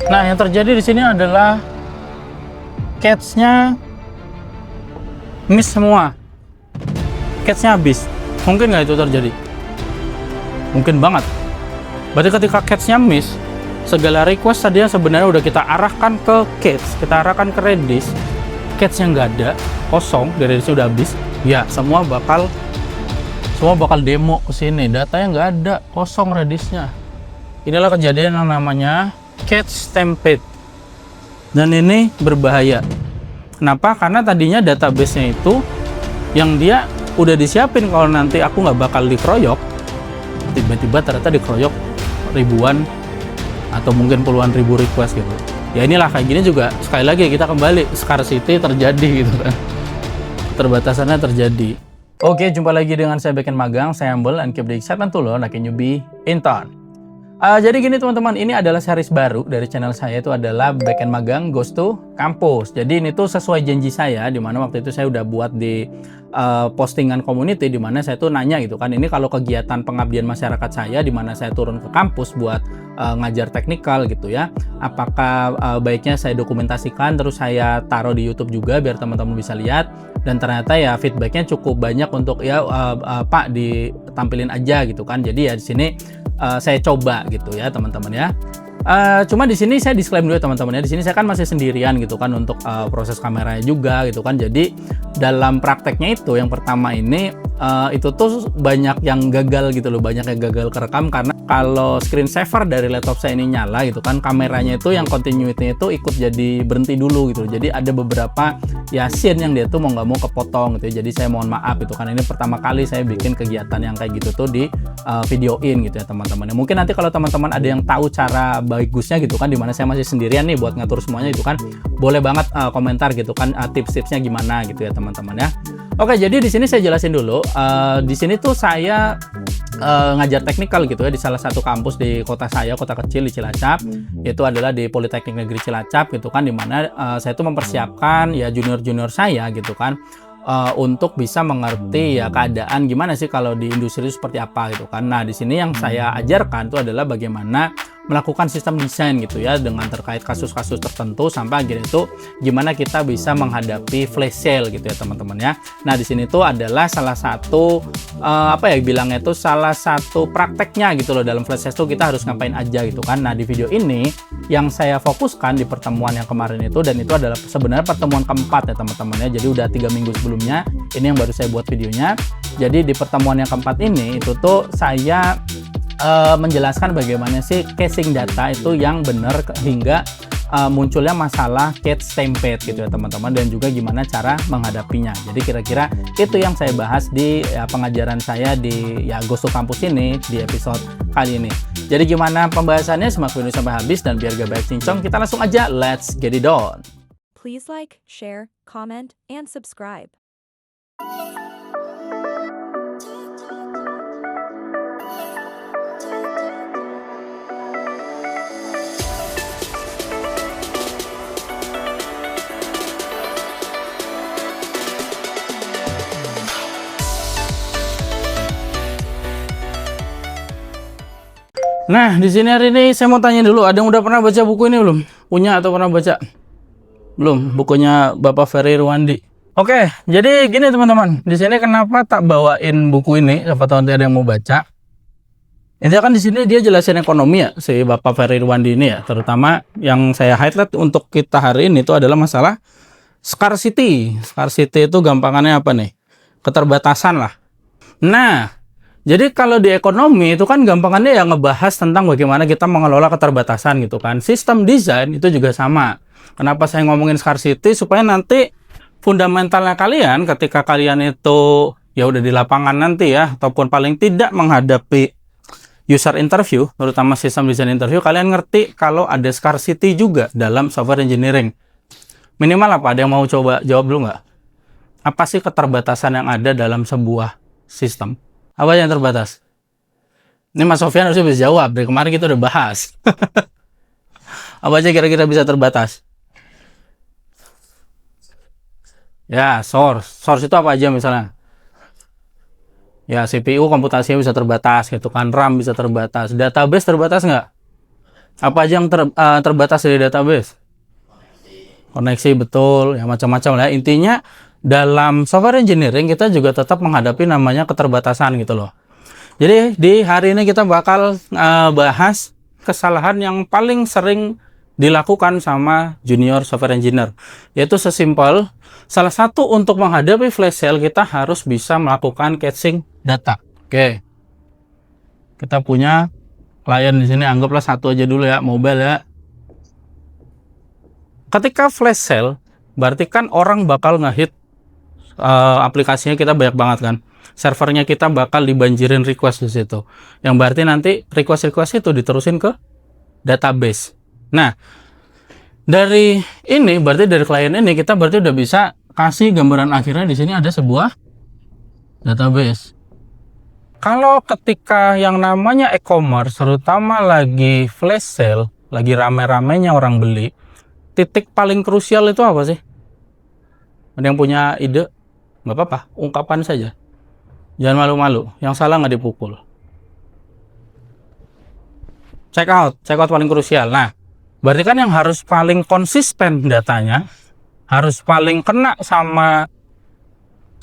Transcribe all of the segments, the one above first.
Nah, yang terjadi di sini adalah cache-nya miss semua. Cache-nya habis. Mungkin nggak itu terjadi? Mungkin banget. Berarti ketika cache-nya miss, segala request tadi sebenarnya udah kita arahkan ke cache, kita arahkan ke Redis. Cache-nya nggak ada, kosong, dari Redis udah habis. Ya, semua bakal demo ke sini. Datanya nggak ada, kosong Redisnya. Inilah kejadian yang namanya cache stampede. Dan ini berbahaya. Kenapa? Karena tadinya database-nya itu yang dia udah disiapin kalau nanti aku nggak bakal dikeroyok, tiba-tiba ternyata dikeroyok ribuan atau mungkin puluhan ribu request gitu. Ya inilah kayak gini juga, sekali lagi kita kembali scarcity terjadi gitu kan, keterbatasannya terjadi. Oke, jumpa lagi dengan saya Beken Magang, saya Humble and keep the excitement to learn like a newbie in town. Jadi gini teman-teman, ini adalah series baru dari channel saya, itu adalah Beken Magang Goes to Campus. Jadi ini tuh sesuai janji saya, dimana waktu itu saya udah buat di postingan community, dimana saya tuh nanya gitu kan, ini kalau kegiatan pengabdian masyarakat saya, dimana saya turun ke kampus buat ngajar teknikal gitu ya, apakah baiknya saya dokumentasikan terus saya taruh di YouTube juga biar teman-teman bisa lihat. Dan ternyata ya feedbacknya cukup banyak untuk ya Pak ditampilin aja gitu kan. Jadi ya di sini saya coba gitu ya teman-teman ya. Cuma di sini saya disclaim dulu ya teman-teman ya. Di sini saya kan masih sendirian gitu kan untuk proses kameranya juga gitu kan. Jadi dalam prakteknya itu yang pertama ini itu tuh banyak yang gagal gitu loh, banyak yang gagal kerekam karena kalau screen saver dari laptop saya ini nyala gitu kan, kameranya itu yang continuity itu ikut jadi berhenti dulu gitu. Jadi ada beberapa ya scene yang dia tuh mau nggak mau kepotong gitu ya. Jadi saya mohon maaf itu kan, ini pertama kali saya bikin kegiatan yang kayak gitu tuh di videoin gitu ya teman-teman. Mungkin nanti kalau teman-teman ada yang tahu cara bagusnya gitu kan, dimana saya masih sendirian nih buat ngatur semuanya itu kan, boleh banget komentar gitu kan, tips-tipsnya gimana gitu ya teman-teman ya. Oke, jadi di sini saya jelasin dulu. Di sini tuh saya ngajar teknikal gitu ya di salah satu kampus di kota saya, kota kecil di Cilacap. Itu adalah di Politeknik Negeri Cilacap gitu kan, dimana saya tuh mempersiapkan ya junior-junior saya gitu kan, untuk bisa mengerti ya keadaan gimana sih kalau di industri itu seperti apa gitu kan. Nah, di sini yang saya ajarkan itu adalah bagaimana melakukan sistem desain gitu ya, dengan terkait kasus-kasus tertentu sampai akhirnya itu gimana kita bisa menghadapi flash sale gitu ya teman-teman ya. Nah, di sini tuh adalah salah satu apa ya bilangnya itu, salah satu prakteknya gitu loh, dalam flash sale tuh kita harus ngapain aja gitu kan. Nah, di video ini yang saya fokuskan di pertemuan yang kemarin itu, dan itu adalah sebenarnya pertemuan keempat ya teman-teman ya. Jadi udah 3 minggu sebelumnya, ini yang baru saya buat videonya. Jadi di pertemuan yang keempat ini itu tuh saya menjelaskan bagaimana sih caching data itu yang benar hingga munculnya masalah cache stampede gitu ya teman-teman, dan juga gimana cara menghadapinya. Jadi kira-kira itu yang saya bahas di pengajaran saya di Goes to Campus ini di episode kali ini. Jadi gimana pembahasannya, simak video sampai habis, dan biar gak banyak cincong, kita langsung aja let's get it on. Please like, share, comment, and subscribe. Nah, di sini hari ini saya mau tanya dulu, ada yang udah pernah baca buku ini belum? Punya atau pernah baca? Belum, bukunya Bapak Ferry Irwandi. Oke, jadi gini teman-teman, di sini kenapa tak bawain buku ini? Siapa tahu nanti ada yang mau baca. Ini kan di sini dia jelasin ekonomi ya, si Bapak Ferry Irwandi ini ya. Terutama yang saya highlight untuk kita hari ini itu adalah masalah scarcity. Scarcity itu gampangannya apa nih? Keterbatasan lah. Nah, jadi kalau di ekonomi itu kan gampangannya ya ngebahas tentang bagaimana kita mengelola keterbatasan gitu kan. Sistem desain itu juga sama. Kenapa saya ngomongin scarcity? Supaya nanti fundamentalnya kalian ketika kalian itu ya udah di lapangan nanti ya, ataupun paling tidak menghadapi user interview, terutama sistem desain interview, kalian ngerti kalau ada scarcity juga dalam software engineering. Minimal apa? Ada yang mau coba jawab dulu nggak? Apa sih keterbatasan yang ada dalam sebuah sistem? Apa yang terbatas? Ini Mas Sofyan harusnya bisa jawab. Dari kemarin kita udah bahas. Apa aja kira-kira bisa terbatas? Ya, source. Source itu apa aja misalnya? Ya, CPU komputasinya bisa terbatas gitu kan. RAM bisa terbatas. Database terbatas nggak? Apa aja yang terbatas dari database? Koneksi, betul, ya macam-macam lah. Intinya dalam software engineering kita juga tetap menghadapi namanya keterbatasan gitu loh. Jadi di hari ini kita bakal bahas kesalahan yang paling sering dilakukan sama junior software engineer, yaitu sesimpel salah satu untuk menghadapi flash sale kita harus bisa melakukan caching data. Oke, kita punya klien di sini, anggaplah satu aja dulu ya, mobile ya. Ketika flash sale berarti kan orang bakal ngehit aplikasinya kita banyak banget kan. Servernya kita bakal dibanjirin request di situ. Yang berarti nanti request-request itu diterusin ke database. Nah, dari ini berarti dari klien ini kita berarti udah bisa kasih gambaran akhirnya di sini ada sebuah database. Kalau ketika yang namanya e-commerce terutama lagi flash sale, lagi rame-ramenya orang beli, titik paling krusial itu apa sih? Ada yang punya ide? Nggak apa-apa, ungkapan saja. Jangan malu-malu, yang salah nggak dipukul. Check out paling krusial. Nah, berarti kan yang harus paling konsisten datanya, harus paling kena sama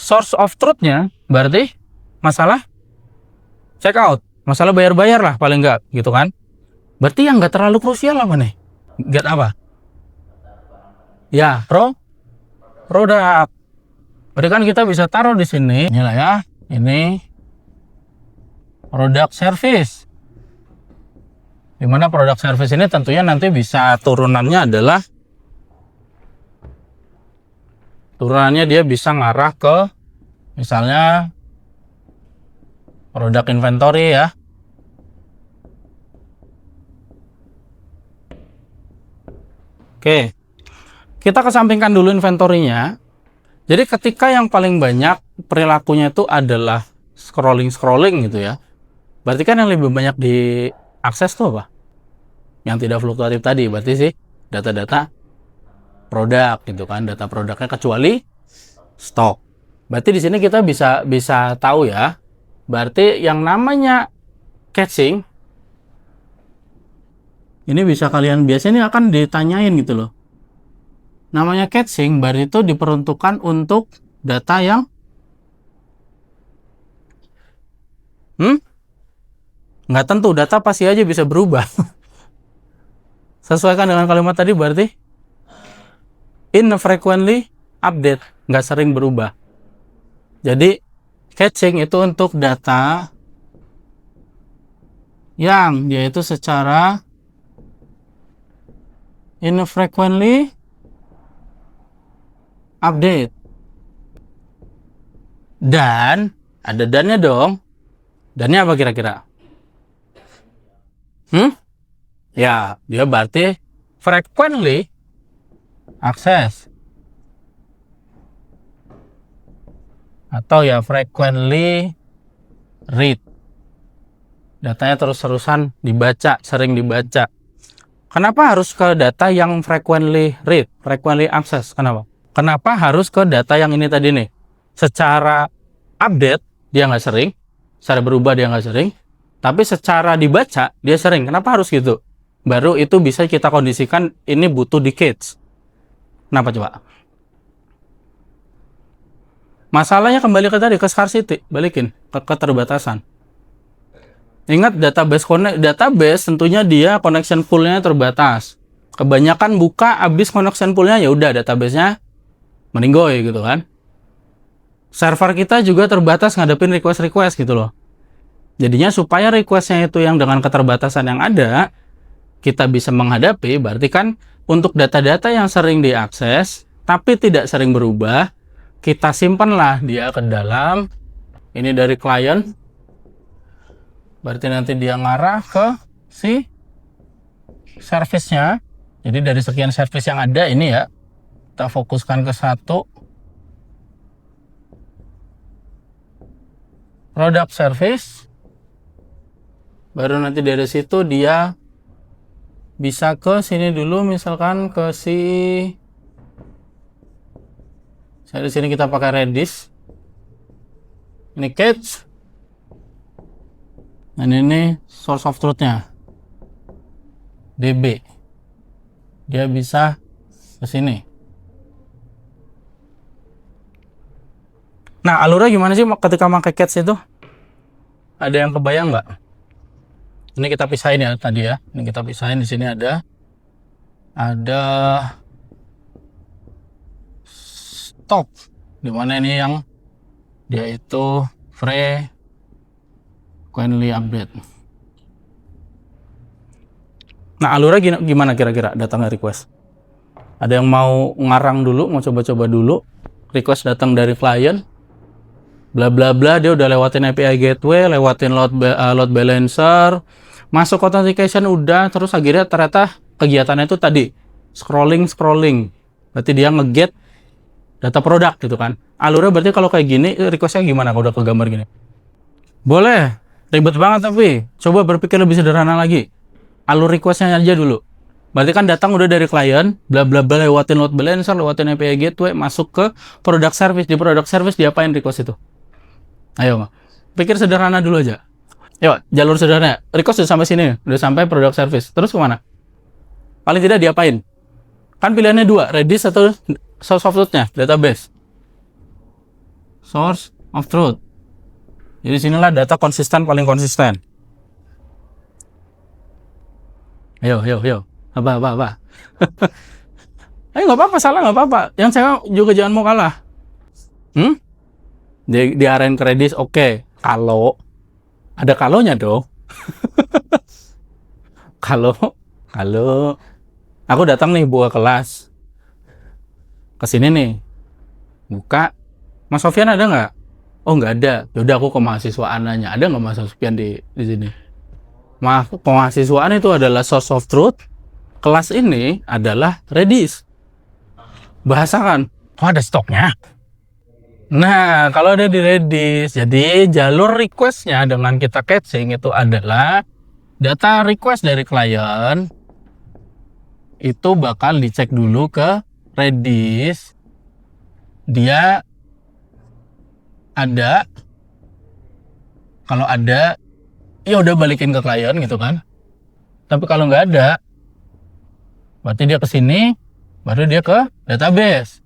source of truth-nya, berarti masalah check out, masalah bayar-bayar lah paling nggak, gitu kan? Berarti yang nggak terlalu krusial apa nih? Get apa? Ya, produk. Berarti kan kita bisa taruh di sini, inilah ya. Ini produk service. Dimana produk service ini tentunya nanti bisa turunannya adalah dia bisa ngarah ke misalnya produk inventory ya. Oke. Kita kesampingkan dulu inventory-nya. Jadi ketika yang paling banyak perilakunya itu adalah scrolling gitu ya. Berarti kan yang lebih banyak diakses tuh apa? Yang tidak fluktuatif tadi, berarti sih data-data produk gitu kan, data produknya kecuali stok. Berarti di sini kita bisa tahu ya. Berarti yang namanya caching ini bisa kalian biasanya akan ditanyain gitu loh. Namanya caching berarti itu diperuntukkan untuk data yang nggak tentu, data pasti aja bisa berubah. Sesuaikan dengan kalimat tadi berarti infrequently update, nggak sering berubah. Jadi caching itu untuk data yang dia itu secara infrequently update. Dan ada dannya dong. Dannya apa kira-kira? Ya, dia berarti frequently access. Atau ya frequently read. Datanya terus-terusan dibaca, sering dibaca. Kenapa harus ke data yang frequently read, frequently access? Kenapa harus ke data yang ini tadi nih? Secara update dia nggak sering, secara berubah dia nggak sering, tapi secara dibaca dia sering. Kenapa harus gitu? Baru itu bisa kita kondisikan ini butuh decades. Kenapa coba? Masalahnya kembali ke tadi, ke scarcity, balikin ke keterbatasan. Ingat database tentunya dia connection pool-nya terbatas. Kebanyakan buka habis connection pool-nya ya udah database-nya meninggoy gitu kan. Server kita juga terbatas ngadepin request gitu loh. Jadinya supaya request-nya itu yang dengan keterbatasan yang ada kita bisa menghadapi, berarti kan untuk data-data yang sering diakses tapi tidak sering berubah, kita simpanlah dia ke dalam ini dari klien. Berarti nanti dia ngarah ke si service-nya. Jadi dari sekian service yang ada ini ya, kita fokuskan ke satu product service. Baru nanti dari situ dia bisa ke sini dulu, misalkan ke di sini kita pakai Redis. Ini cache. Dan ini source of truth-nya. DB. Dia bisa ke sini. Nah, alurnya gimana sih ketika pakai catch itu? Ada yang kebayang nggak? Ini kita pisahin ya tadi ya. Ini kita pisahin, di sini ada stop. Dimana ini yang dia itu frequently update. Nah, alurnya gimana kira-kira datangnya request? Ada yang mau ngarang dulu, mau coba-coba dulu. Request datang dari klien, bla bla bla, dia udah lewatin API gateway, lewatin load balancer, masuk authentication udah, terus akhirnya ternyata kegiatannya itu tadi scrolling. Berarti dia nge-get data produk gitu kan. Alurnya berarti kalau kayak gini requestnya gimana kalau udah kegambar gini? Boleh, ribet banget tapi coba berpikir lebih sederhana lagi. Alur requestnya aja dulu. Berarti kan datang udah dari klien, bla bla bla, lewatin load balancer, lewatin API gateway, masuk ke product service. Di product service diapain request itu? Ayo, pikir sederhana dulu aja. Yuk, jalur sederhana. Request udah sampai sini, udah sampai product service. Terus kemana? Paling tidak diapain? Kan pilihannya dua, Redis atau source of truth-nya, database. Source of truth. Jadi sinilah data konsisten, paling konsisten. Ayo. Apa? Ayo, nggak apa-apa, salah nggak apa-apa. Yang saya juga jangan mau kalah. Diarahin ke Redis, oke. Kalau ada kalonya dong. Kalau aku datang nih buka kelas. Kesini nih. Buka. Mas Sofyan ada nggak? Oh, nggak ada. Yaudah aku ke mahasiswaan nanya. Ada nggak Mas Sofyan di sini? Mahasiswaan itu adalah source of truth. Kelas ini adalah Redis. Bahasakan. Oh, ada stoknya. Nah, kalau ada di Redis, jadi jalur requestnya dengan kita catching itu adalah data request dari klien itu bakal dicek dulu ke Redis. Dia ada, kalau ada, ya udah balikin ke klien gitu kan. Tapi kalau nggak ada, berarti dia ke sini, baru dia ke database.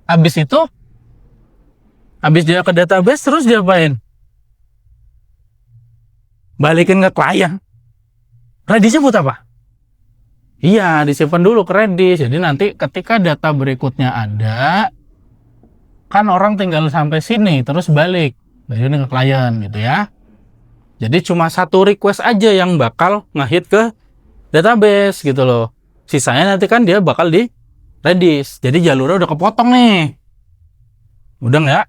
Habis dia ke database, terus dia apain? Balikin ke klien. Redisnya buat apa? Iya, disimpan dulu ke Redis. Jadi nanti ketika data berikutnya ada, kan orang tinggal sampai sini, terus balik. Dari ini ke klien gitu ya. Jadi cuma satu request aja yang bakal nge-hit ke database gitu loh. Sisanya nanti kan dia bakal di Redis. Jadi jalurnya udah kepotong nih. Udah nggak?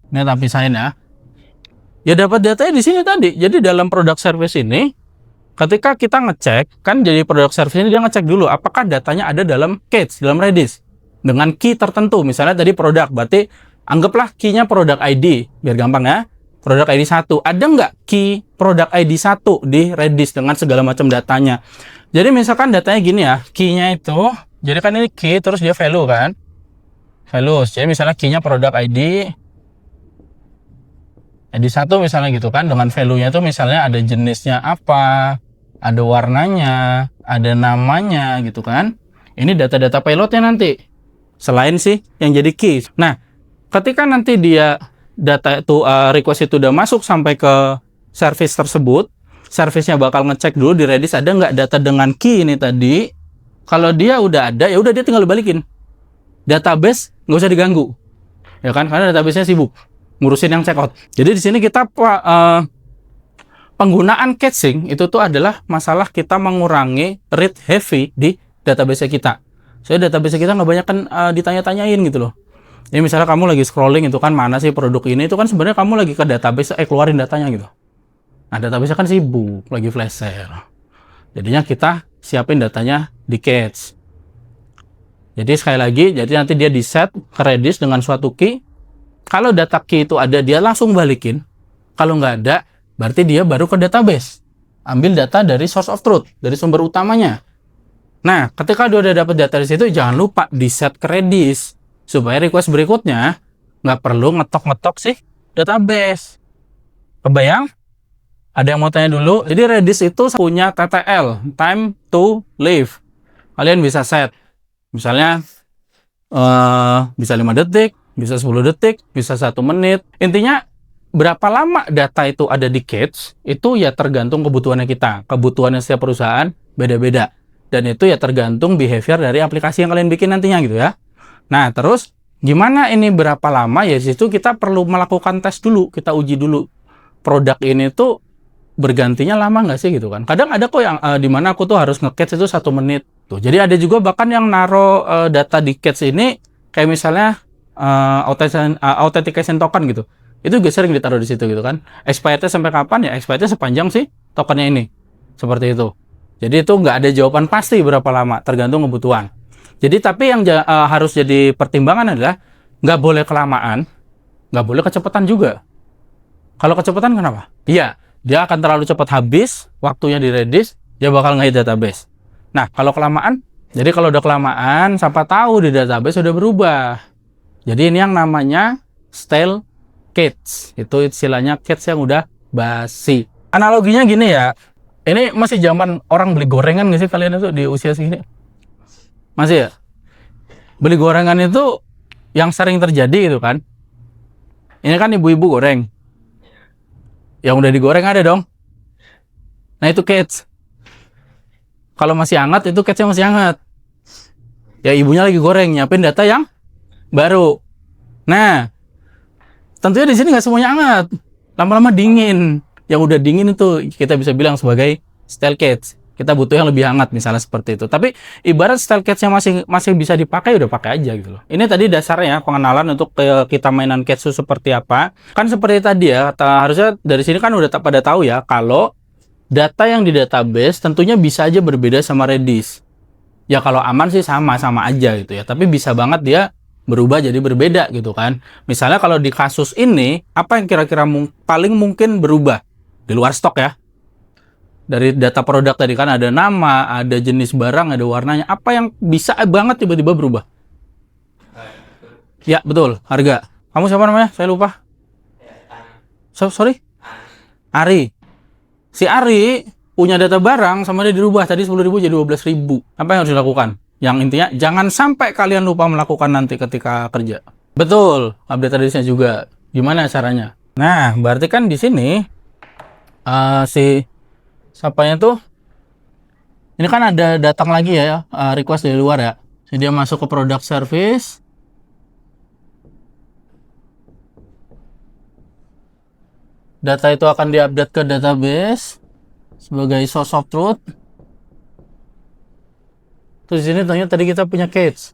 Ini tapi pisahin ya. Ya dapat datanya di sini tadi. Jadi dalam product service ini, ketika kita ngecek, kan jadi product service ini dia ngecek dulu apakah datanya ada dalam cache, dalam Redis. Dengan key tertentu. Misalnya tadi produk, berarti anggaplah key-nya product ID. Biar gampang ya. Product ID 1. Ada nggak key product ID 1 di Redis dengan segala macam datanya? Jadi misalkan datanya gini ya. Key-nya itu, jadi kan ini key, terus dia value kan. Values. Jadi misalnya key-nya product ID 1 misalnya gitu kan, dengan value-nya itu misalnya ada jenisnya apa, ada warnanya, ada namanya gitu kan. Ini data-data payload-nya nanti. Selain sih yang jadi key. Nah, ketika nanti dia data itu request itu udah masuk sampai ke service tersebut, service-nya bakal ngecek dulu di Redis ada nggak data dengan key ini tadi. Kalau dia udah ada, ya udah dia tinggal balikin. Database nggak usah diganggu, ya kan? Karena database-nya sibuk ngurusin yang checkout. Jadi di sini kita penggunaan caching itu tuh adalah masalah kita mengurangi read heavy di database kita. Soalnya database kita nggak banyak kan ditanya-tanyain gitu loh. Jadi misalnya kamu lagi scrolling itu kan mana sih produk ini, itu kan sebenarnya kamu lagi ke database keluarin datanya gitu. Nah database kan sibuk, lagi flash sale. Jadinya kita siapin datanya di cache. Jadi sekali lagi, jadi nanti dia di set ke Redis dengan suatu key. Kalau data key itu ada, dia langsung balikin. Kalau nggak ada, berarti dia baru ke database. Ambil data dari source of truth, dari sumber utamanya. Nah, ketika dia udah dapat data di situ, jangan lupa di set ke Redis. Supaya request berikutnya, nggak perlu ngetok-ngetok sih database. Kebayang? Ada yang mau tanya dulu? Jadi Redis itu punya TTL, time to live. Kalian bisa set. Misalnya bisa 5 detik, bisa 10 detik, bisa 1 menit. Intinya berapa lama data itu ada di cache, itu ya tergantung kebutuhannya kita. Kebutuhannya setiap perusahaan beda-beda. Dan itu ya tergantung behavior dari aplikasi yang kalian bikin nantinya gitu ya. Nah, terus gimana ini berapa lama? Ya situ kita perlu melakukan tes dulu, kita uji dulu. Produk ini tuh bergantinya lama nggak sih gitu kan? Kadang ada kok yang dimana aku tuh harus nge-cache itu 1 menit. Tuh, jadi ada juga bahkan yang naro data di cache ini kayak misalnya authentication token gitu. Itu juga sering ditaruh di situ gitu kan. Expirednya sampai kapan ya? Expirednya sepanjang sih tokennya ini. Seperti itu. Jadi itu nggak ada jawaban pasti berapa lama, tergantung kebutuhan. Jadi tapi yang harus jadi pertimbangan adalah nggak boleh kelamaan, nggak boleh kecepatan juga. Kalau kecepatan kenapa? Iya, dia akan terlalu cepat habis, waktunya di Redis, dia bakal nge-hit database. Nah, kalau kelamaan, jadi kalau udah kelamaan, siapa tahu di database sudah berubah. Jadi ini yang namanya stale cache. Itu istilahnya cache yang udah basi. Analoginya gini ya, ini masih zaman orang beli gorengan nggak sih kalian itu di usia segini? Masih ya? Beli gorengan itu yang sering terjadi gitu kan. Ini kan ibu-ibu goreng. Yang udah digoreng ada dong. Nah itu cache. Kalau masih hangat itu cache-nya masih hangat. Ya ibunya lagi goreng, nyiapin data yang baru. Nah, tentunya di sini nggak semuanya hangat. Lama-lama dingin. Yang udah dingin itu kita bisa bilang sebagai stale cache. Kita butuh yang lebih hangat misalnya seperti itu. Tapi ibarat stale cache-nya masih bisa dipakai, udah pakai aja gitu loh. Ini tadi dasarnya pengenalan untuk kita mainan cache itu seperti apa. Kan seperti tadi ya, harusnya dari sini kan udah pada tahu ya kalau data yang di database tentunya bisa aja berbeda sama Redis. Ya kalau aman sih sama-sama aja gitu ya. Tapi bisa banget dia berubah jadi berbeda gitu kan. Misalnya kalau di kasus ini, apa yang kira-kira paling mungkin berubah? Di luar stok ya. Dari data produk tadi kan ada nama, ada jenis barang, ada warnanya. Apa yang bisa banget tiba-tiba berubah? Ya, betul. Harga. Kamu siapa namanya? Saya lupa. Sorry? Ari. Si Ari punya data barang sama dia dirubah. Tadi 10.000 jadi 12.000. Apa yang harus dilakukan? Yang intinya, jangan sampai kalian lupa melakukan nanti ketika kerja. Betul. Update tadinya juga. Gimana caranya? Nah, berarti kan di sini siapanya tuh ini kan ada datang lagi ya request dari luar ya. Jadi dia masuk ke product service, data itu akan diupdate ke database sebagai source of truth. Terus di sini ternyata tadi kita punya cache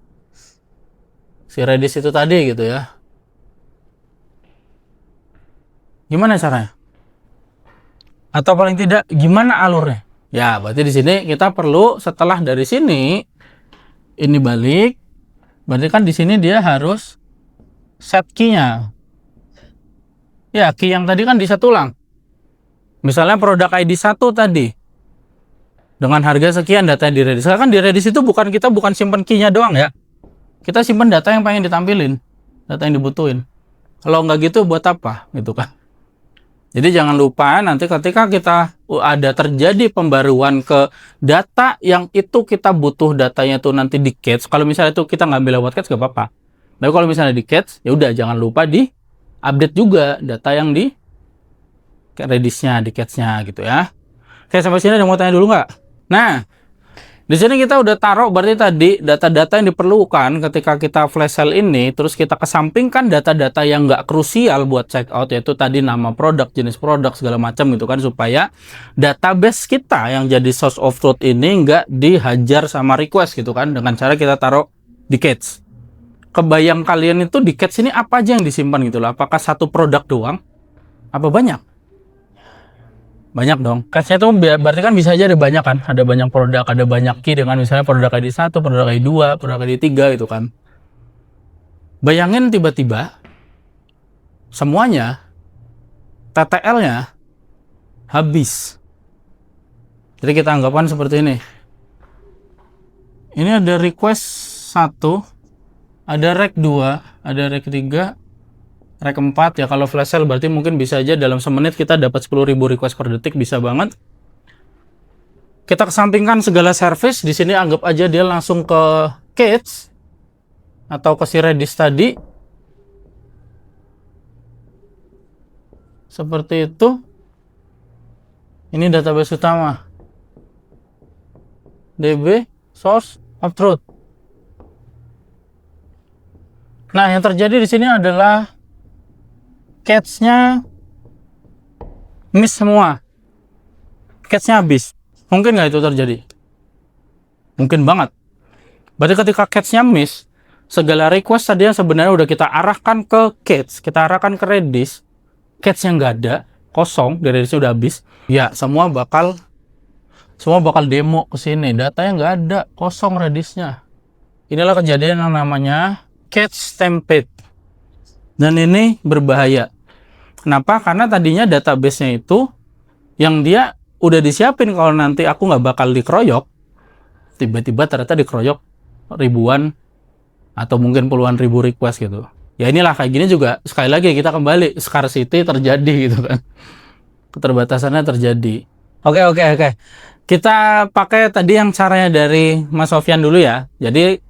si Redis itu tadi gitu ya. Gimana caranya? Atau paling tidak gimana alurnya? Ya, berarti di sini kita perlu setelah dari sini ini balik, berarti kan di sini dia harus set key-nya. Ya, key yang tadi kan di set ulang. Misalnya produk ID 1 tadi dengan harga sekian data di Redis. Kan di Redis itu bukan simpen key-nya doang ya. Kita simpen data yang pengen ditampilin, data yang dibutuhin. Kalau nggak gitu buat apa gitu kan? Jadi jangan lupa nanti ketika kita ada terjadi pembaruan ke data yang itu kita butuh datanya tuh nanti di cache. Kalau misalnya itu kita ngambil lewat cache gak apa-apa. Tapi kalau misalnya di cache, ya udah jangan lupa di update juga data yang di Redis-nya, di cache-nya gitu ya. Oke, sampai sini ada yang mau tanya dulu nggak? Nah, di sini kita udah taruh berarti tadi data-data yang diperlukan ketika kita flash sale ini, terus kita kesampingkan data-data yang nggak krusial buat checkout, yaitu tadi nama produk, jenis produk, segala macam gitu kan, supaya database kita yang jadi source of truth ini nggak dihajar sama request gitu kan, dengan cara kita taruh di cache. Kebayang kalian itu di cache ini apa aja yang disimpan gitu loh? Apakah satu produk doang? Apa banyak? Banyak dong. Cache-nya itu berarti kan bisa aja ada banyak kan. Ada banyak produk, ada banyak key dengan misalnya produk ID 1, produk ID 2, produk ID 3 gitu kan. Bayangin tiba-tiba semuanya TTL-nya habis. Jadi kita anggapkan seperti ini. Ini ada request 1, ada rec 2, ada rec 3, Rack 4 ya, kalau flash sale berarti mungkin bisa aja dalam semenit kita dapat 10.000 request per detik, bisa banget. Kita kesampingkan segala service, di sini anggap aja dia langsung ke Cage atau ke si Redis tadi. Seperti itu. Ini database utama. DB source of truth. Nah, yang terjadi di sini adalah cache-nya miss semua. Cache-nya habis. Mungkin nggak itu terjadi? Mungkin banget. Berarti ketika cache-nya miss, segala request tadi yang sebenarnya udah kita arahkan ke cache, kita arahkan ke Redis, cache-nya nggak ada, kosong, dari Redis udah habis, ya semua bakal demo ke sini. Datanya nggak ada, kosong Redisnya. Inilah kejadian yang namanya cache stampede. Dan ini berbahaya. Kenapa? Karena tadinya database-nya itu yang dia udah disiapin kalau nanti aku nggak bakal dikeroyok, tiba-tiba ternyata dikeroyok ribuan atau mungkin puluhan ribu request gitu. Ya inilah kayak gini juga, sekali lagi kita kembali, scarcity terjadi gitu kan. Keterbatasannya terjadi. Oke. Kita pakai tadi yang caranya dari Mas Sofyan dulu ya. Jadi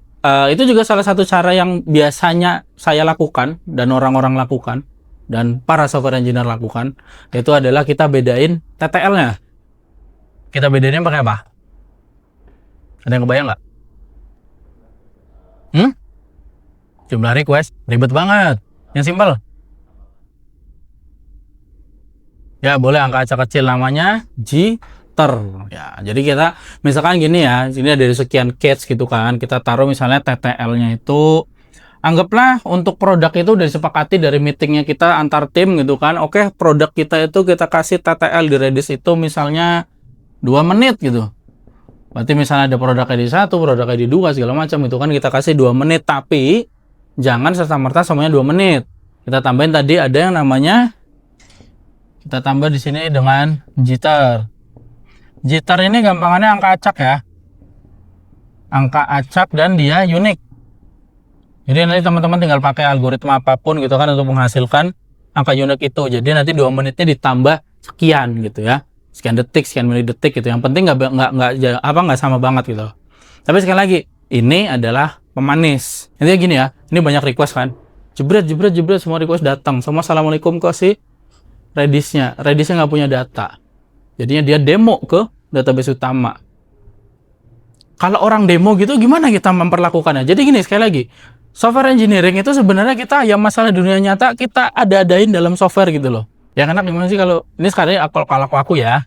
itu juga salah satu cara yang biasanya saya lakukan dan orang-orang lakukan dan para software engineer lakukan, yaitu adalah kita bedain TTL-nya. Kita bedainnya pakai apa? Ada yang kebayang nggak? Jumlah request ribet banget. Yang simpel. Ya boleh angka acak kecil, namanya jitter. Ya, jadi kita misalkan gini ya, ini ada dari sekian cache gitu kan, kita taruh misalnya TTL-nya itu, anggaplah untuk produk itu udah disepakati dari meetingnya kita antar tim gitu kan. Oke, produk kita itu kita kasih TTL di Redis itu misalnya 2 menit gitu. Berarti misalnya ada produk ID 1, produk ID 2 segala macam itu kan kita kasih 2 menit, tapi jangan serta-merta semuanya 2 menit. Kita tambahin tadi ada yang namanya, kita tambah di sini dengan jitter. Jitter ini gampangannya angka acak ya. Angka acak dan dia unik. Jadi nanti teman-teman tinggal pakai algoritma apapun gitu kan untuk menghasilkan angka unik itu. Jadi nanti 2 menitnya ditambah sekian gitu ya. Sekian detik, sekian milidetik gitu. Yang penting nggak sama banget gitu. Tapi sekali lagi, ini adalah pemanis. Intinya gini ya, ini banyak request kan. Jebret semua request datang. Semua assalamualaikum ke si Redisnya. Redisnya nggak punya data. Jadinya dia demo ke database utama. Kalau orang demo gitu, gimana kita memperlakukannya? Jadi gini, sekali lagi, software engineering itu sebenarnya kita yang masalah dunia nyata kita ada-adain dalam software gitu loh. Yang enak gimana sih kalau ini sekarang kalau aku ya,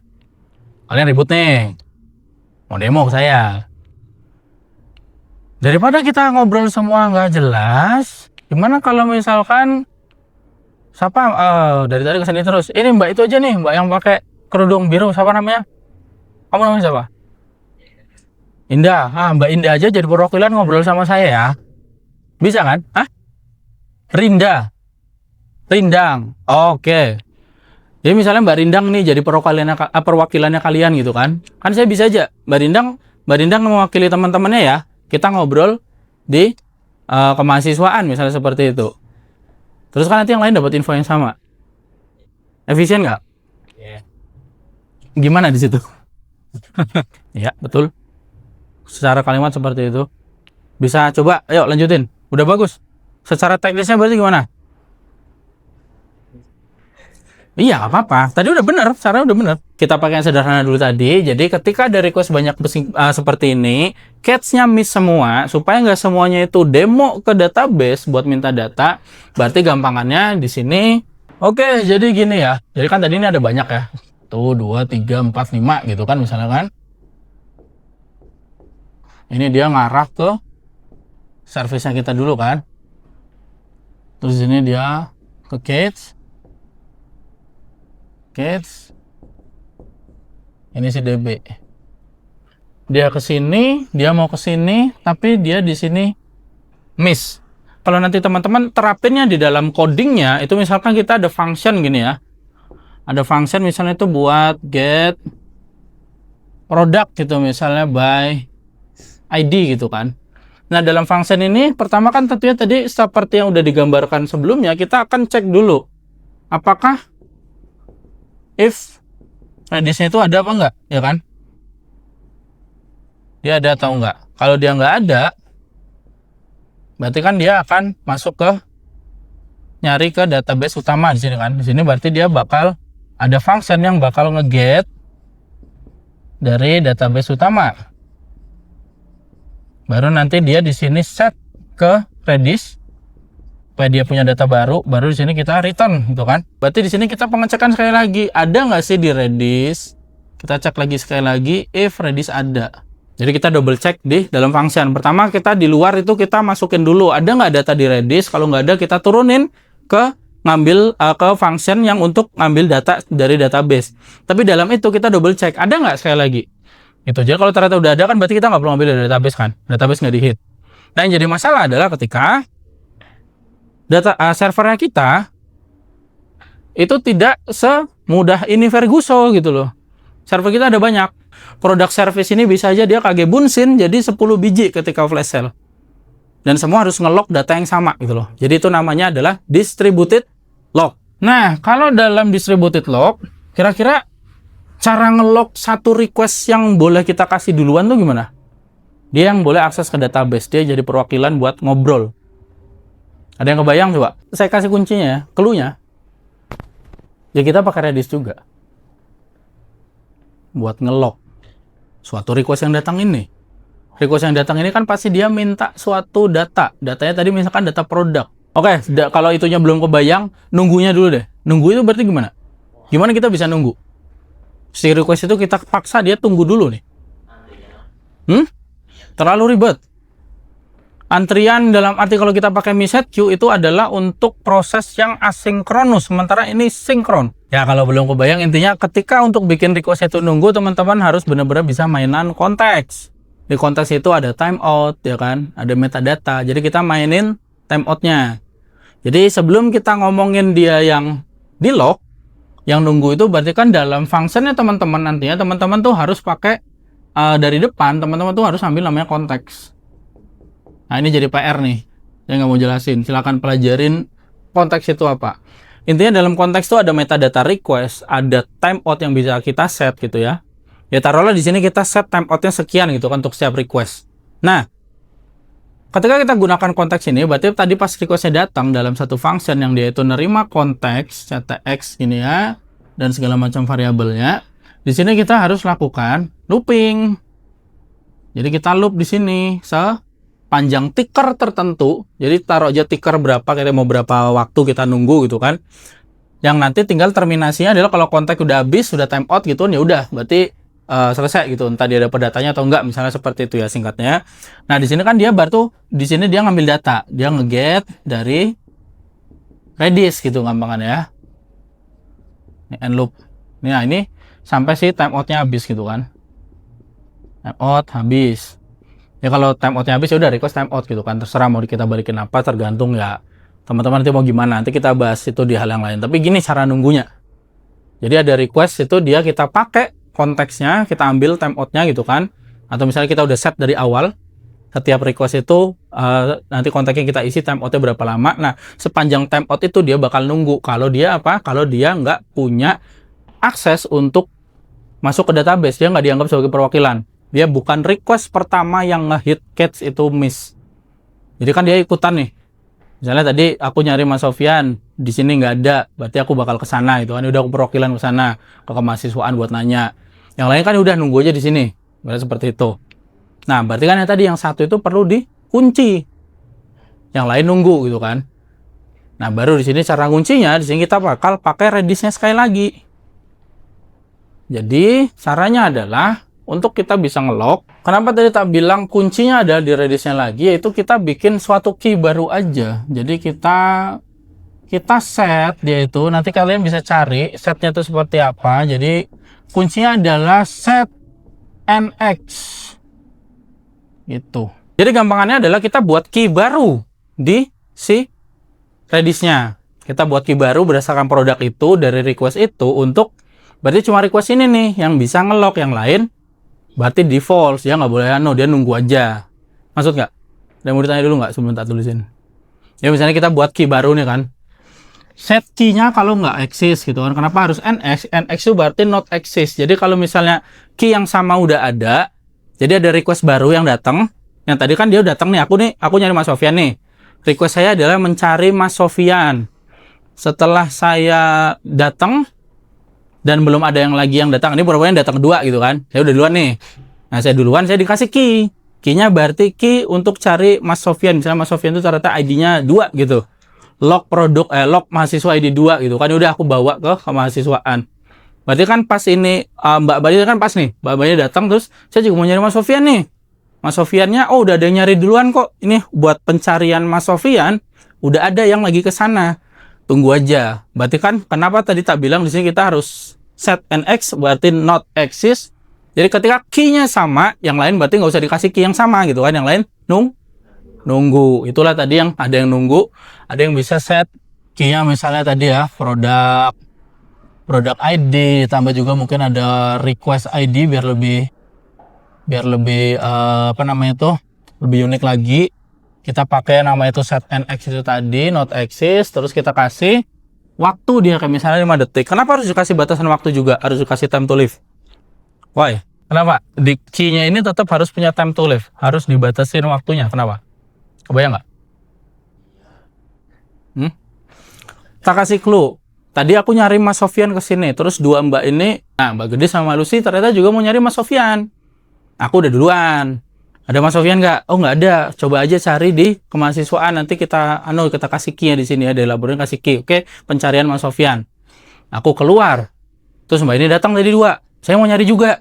kalian ribut nih, mau demo ke saya. Daripada kita ngobrol semua nggak jelas, gimana kalau misalkan siapa dari tadi kesini terus, ini mbak itu aja nih, mbak yang pakai kerudung biru, siapa namanya? Kamu namanya siapa? Indah. Mbak Indah aja jadi perwakilan ngobrol sama saya ya. Bisa kan? Rinda. Rindang. Oke. Jadi misalnya Mbak Rindang nih jadi perwakilannya kalian gitu kan. Kan saya bisa aja Mbak Rindang mewakili teman-temannya ya. Kita ngobrol di kemahasiswaan misalnya seperti itu. Terus kan nanti yang lain dapat info yang sama. Efisien nggak? Yeah. Gimana di situ? Ya, betul. Secara kalimat seperti itu. Bisa coba, ayo lanjutin. Udah bagus. Secara teknisnya berarti gimana? Iya, nggak apa-apa. Tadi udah bener, caranya udah bener. Kita pakai yang sederhana dulu tadi. Jadi ketika ada request banyak seperti ini, cache-nya miss semua, supaya nggak semuanya itu demo ke database buat minta data. Berarti gampangannya di sini. Oke, jadi gini ya. Jadi kan tadi ini ada banyak ya. Tuh, 2, 3, 4, 5 gitu kan misalnya kan. Ini dia ngarah ke service-nya kita dulu kan. Terus ini dia ke cache. Ini si DB. Dia ke sini, dia mau ke sini, tapi dia di sini miss. Kalau nanti teman-teman terapinnya di dalam codingnya, itu misalkan kita ada function gini ya. Ada function misalnya itu buat get product gitu misalnya by ID gitu kan. Nah, dalam function ini pertama kan tentunya tadi seperti yang udah digambarkan sebelumnya, kita akan cek dulu apakah if radiusnya itu ada apa enggak, ya kan? Dia ada atau enggak? Kalau dia enggak ada, berarti kan dia akan masuk ke nyari ke database utama di sini kan. Di sini berarti dia bakal ada function yang bakal nge-get dari database utama. Baru nanti dia di sini set ke Redis supaya dia punya data baru di sini kita return gitu kan. Berarti di sini kita pengecekan sekali lagi, ada nggak sih di Redis? Kita cek lagi sekali lagi if Redis ada. Jadi kita double check di dalam function. Pertama kita di luar itu kita masukin dulu ada nggak data di Redis. Kalau nggak ada kita turunin ke ngambil ke function yang untuk ngambil data dari database. Tapi dalam itu kita double check ada nggak sekali lagi. Itu jadi kalau ternyata udah ada kan berarti kita nggak perlu ngambil dari database kan. Database nggak di-hit. Nah yang jadi masalah adalah ketika data servernya kita itu tidak semudah ini Verguso gitu loh. Server kita ada banyak. Product service ini bisa aja dia kage bunsin jadi 10 biji ketika flash sale. Dan semua harus nge-lock data yang sama gitu loh. Jadi itu namanya adalah distributed lock. Nah, kalau dalam distributed lock, kira-kira cara nge-lock satu request yang boleh kita kasih duluan tuh gimana? Dia yang boleh akses ke database, dia jadi perwakilan buat ngobrol. Ada yang kebayang coba? Saya kasih kuncinya ya, clue-nya. Ya kita pakai Redis juga. Buat nge-lock suatu request yang datang ini. Request yang datang ini kan pasti dia minta suatu data. Datanya tadi misalkan data produk. Oke, kalau itunya belum kebayang, nunggunya dulu deh. Nunggu itu berarti gimana? Gimana kita bisa nunggu? Si request itu kita paksa dia tunggu dulu nih. Terlalu ribet. Antrian dalam arti kalau kita pakai message queue itu adalah untuk proses yang asinkronus, sementara ini sinkron. Ya kalau belum kebayang intinya ketika untuk bikin request itu nunggu, teman-teman harus benar-benar bisa mainan konteks. Di konteks itu ada timeout ya kan, ada metadata. Jadi kita mainin timeoutnya. Jadi sebelum kita ngomongin dia yang di lock, yang nunggu itu berarti kan dalam functionnya teman-teman nantinya teman-teman tuh harus pakai dari depan teman-teman tuh harus ambil namanya konteks. Nah ini jadi PR nih, saya nggak mau jelasin. Silahkan pelajarin konteks itu apa. Intinya dalam konteks itu ada metadata request, ada timeout yang bisa kita set gitu ya. Ya taruhlah di sini kita set timeoutnya sekian gitu kan untuk setiap request. Nah, ketika kita gunakan konteks ini, berarti tadi pas requestnya datang dalam satu function yang dia itu nerima konteks ctx ini ya, dan segala macam variabelnya. Di sini kita harus lakukan looping. Jadi kita loop di sini sepanjang ticker tertentu. Jadi taruh aja ticker berapa, kita mau berapa waktu kita nunggu gitu kan. Yang nanti tinggal terminasinya adalah kalau konteks udah habis, sudah timeout gitu, ya udah berarti selesai gitu, entah dia dapat datanya atau enggak, misalnya seperti itu ya singkatnya. Nah di sini kan dia baru di sini dia ngambil data, dia nge-get dari Redis gitu gampangannya ya. Ini end loop. Nah ini sampai si timeoutnya habis gitu kan. Timeout habis. Ya kalau timeoutnya habis ya udah request timeout gitu kan. Terserah mau kita balikin apa, tergantung ya teman-teman nanti mau gimana. Nanti kita bahas itu di hal yang lain. Tapi gini cara nunggunya. Jadi ada request itu dia kita pakai konteksnya, kita ambil timeoutnya gitu kan. Atau misalnya kita udah set dari awal, setiap request itu nanti konteksnya kita isi timeoutnya berapa lama. Nah sepanjang timeout itu dia bakal nunggu. Kalau dia apa? Kalau dia nggak punya akses untuk masuk ke database, dia nggak dianggap sebagai perwakilan. Dia bukan request pertama yang nge-hit catch itu miss. Jadi kan dia ikutan nih. Misalnya tadi aku nyari Mas Sofyan, di sini nggak ada, berarti aku bakal ke sana itu kan, udah aku perwakilan ke sana, ke kemahasiswaan buat nanya. Yang lain kan udah nunggu aja di sini. Berarti seperti itu. Nah, berarti kan yang tadi yang satu itu perlu dikunci. Yang lain nunggu gitu kan. Nah, baru di sini cara kuncinya, di sini kita bakal pakai Redisnya sekali lagi. Jadi, caranya adalah untuk kita bisa nge-lock. Kenapa tadi tak bilang kuncinya ada di Redisnya lagi, yaitu kita bikin suatu key baru aja. Jadi kita set dia itu, nanti kalian bisa cari setnya itu seperti apa. Jadi kuncinya adalah set nx gitu. Jadi gampangannya adalah kita buat key baru di si Redisnya. Kita buat key baru berdasarkan produk itu dari request itu untuk berarti cuma request ini nih yang bisa nge-lock, yang lain berarti default, ya nggak boleh dia nunggu aja. Maksud nggak? Ada yang mau ditanya dulu nggak sebelum tak tulisin? Ya misalnya kita buat key baru nih kan. Set key-nya kalau nggak exist gitu kan. Kenapa harus NX? NX itu berarti not exist. Jadi kalau misalnya key yang sama udah ada, jadi ada request baru yang datang. Yang tadi kan dia datang nih, aku nyari Mas Sofyan nih. Request saya adalah mencari Mas Sofyan. Setelah saya datang dan belum ada yang lagi yang datang, ini berapa yang datang kedua gitu kan. Saya udah duluan nih. Nah, saya duluan, saya dikasih key. Key-nya berarti key untuk cari Mas Sofyan. Misalnya Mas Sofyan itu ternyata ID-nya 2 gitu. Log log mahasiswa ID 2 gitu kan. Udah aku bawa ke kemahasiswaan. Berarti kan pas ini Mbak Badi kan pas nih. Mbak Badi datang terus saya juga mau nyari Mas Sofyan nih. Mas Sofyannya udah ada yang nyari duluan kok. Ini buat pencarian Mas Sofyan udah ada yang lagi ke sana. Tunggu aja. Berarti kan kenapa tadi tak bilang di sini kita harus set NX berarti not exist. Jadi ketika key-nya sama, yang lain berarti nggak usah dikasih key yang sama gitu kan. Yang lain nunggu. Itulah tadi yang ada yang nunggu, ada yang bisa set key-nya misalnya tadi ya, produk ID, tambah juga mungkin ada request ID biar lebih apa namanya itu, lebih unik lagi. Kita pakai nama itu set NX itu tadi, not exist, terus kita kasih waktu dia kayak misalnya 5 detik. Kenapa harus dikasih batasan waktu juga? Harus dikasih time to live. Why? Kenapa? Di key-nya ini tetap harus punya time to live. Harus dibatasin waktunya. Kenapa? Kebayang nggak? Tak kasih clue. Tadi aku nyari Mas Sofyan ke sini. Terus dua mbak ini, nah Mbak Gede sama Lucy ternyata juga mau nyari Mas Sofyan. Aku udah duluan. Ada Mas Sofyan nggak? Oh nggak ada. Coba aja cari di kemahasiswaan. Nanti kita kasih key-nya di sini ya. Di laboratorium kasih key. Oke, pencarian Mas Sofyan. Aku keluar. Terus mbak ini datang tadi 2. Saya mau nyari juga.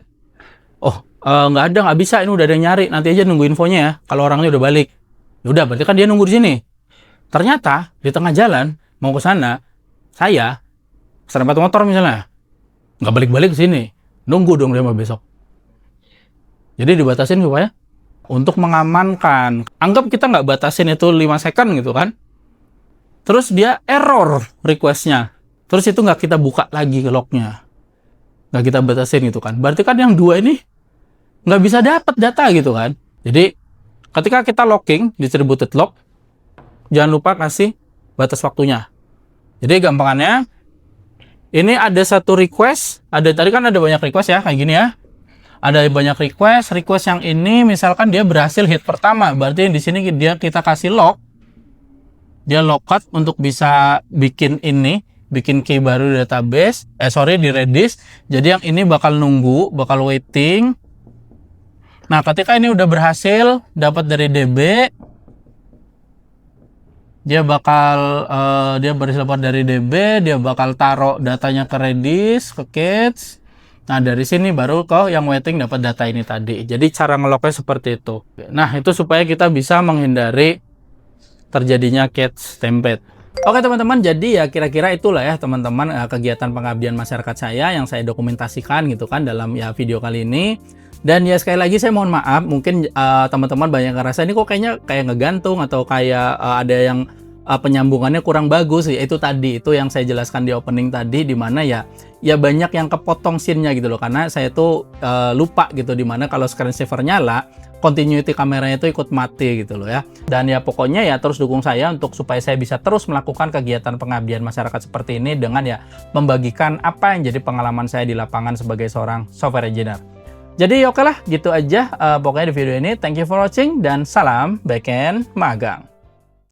Oh nggak ada, nggak bisa. Ini udah ada yang nyari. Nanti aja nunggu infonya ya. Kalau orangnya udah balik. Udah, berarti kan dia nunggu di sini. Ternyata di tengah jalan mau ke sana, saya serempet motor misalnya, nggak balik-balik ke sini, nunggu dong dia mau besok. Jadi dibatasin supaya untuk mengamankan. Anggap kita nggak batasin itu 5 second gitu kan. Terus dia error requestnya. Terus itu nggak kita buka lagi ke lognya. Nggak kita batasin gitu kan. Berarti kan yang 2 ini nggak bisa dapat data gitu kan. Jadi ketika kita locking distributed log, jangan lupa kasih batas waktunya. Jadi gampangannya, ini ada satu request, tadi kan ada banyak request ya, kayak gini ya. Ada banyak request yang ini misalkan dia berhasil hit pertama, berarti di sini kita kasih log, dia logcat untuk bisa bikin key baru di database, di Redis. Jadi yang ini bakal nunggu, bakal waiting. Nah, ketika ini udah berhasil dapat dari DB, dia berhasil dapat dari DB, dia bakal taruh datanya ke Redis, ke Cache. Nah, dari sini baru ke yang waiting dapat data ini tadi. Jadi cara ngelognya seperti itu. Nah, itu supaya kita bisa menghindari terjadinya cache template. Oke teman-teman, jadi ya kira-kira itulah ya teman-teman kegiatan pengabdian masyarakat saya yang saya dokumentasikan gitu kan dalam ya video kali ini. Dan ya sekali lagi saya mohon maaf, mungkin teman-teman banyak ngerasa ini kok kayaknya kayak ngegantung atau kayak ada yang penyambungannya kurang bagus. Ya, itu yang saya jelaskan di opening tadi, dimana ya banyak yang kepotong scene-nya gitu loh, karena saya tuh lupa gitu dimana kalau screensaver nyala, continuity kameranya itu ikut mati gitu loh ya. Dan ya pokoknya ya terus dukung saya untuk supaya saya bisa terus melakukan kegiatan pengabdian masyarakat seperti ini dengan ya membagikan apa yang jadi pengalaman saya di lapangan sebagai seorang software engineer. Jadi oke lah, gitu aja pokoknya di video ini. Thank you for watching dan salam backend magang.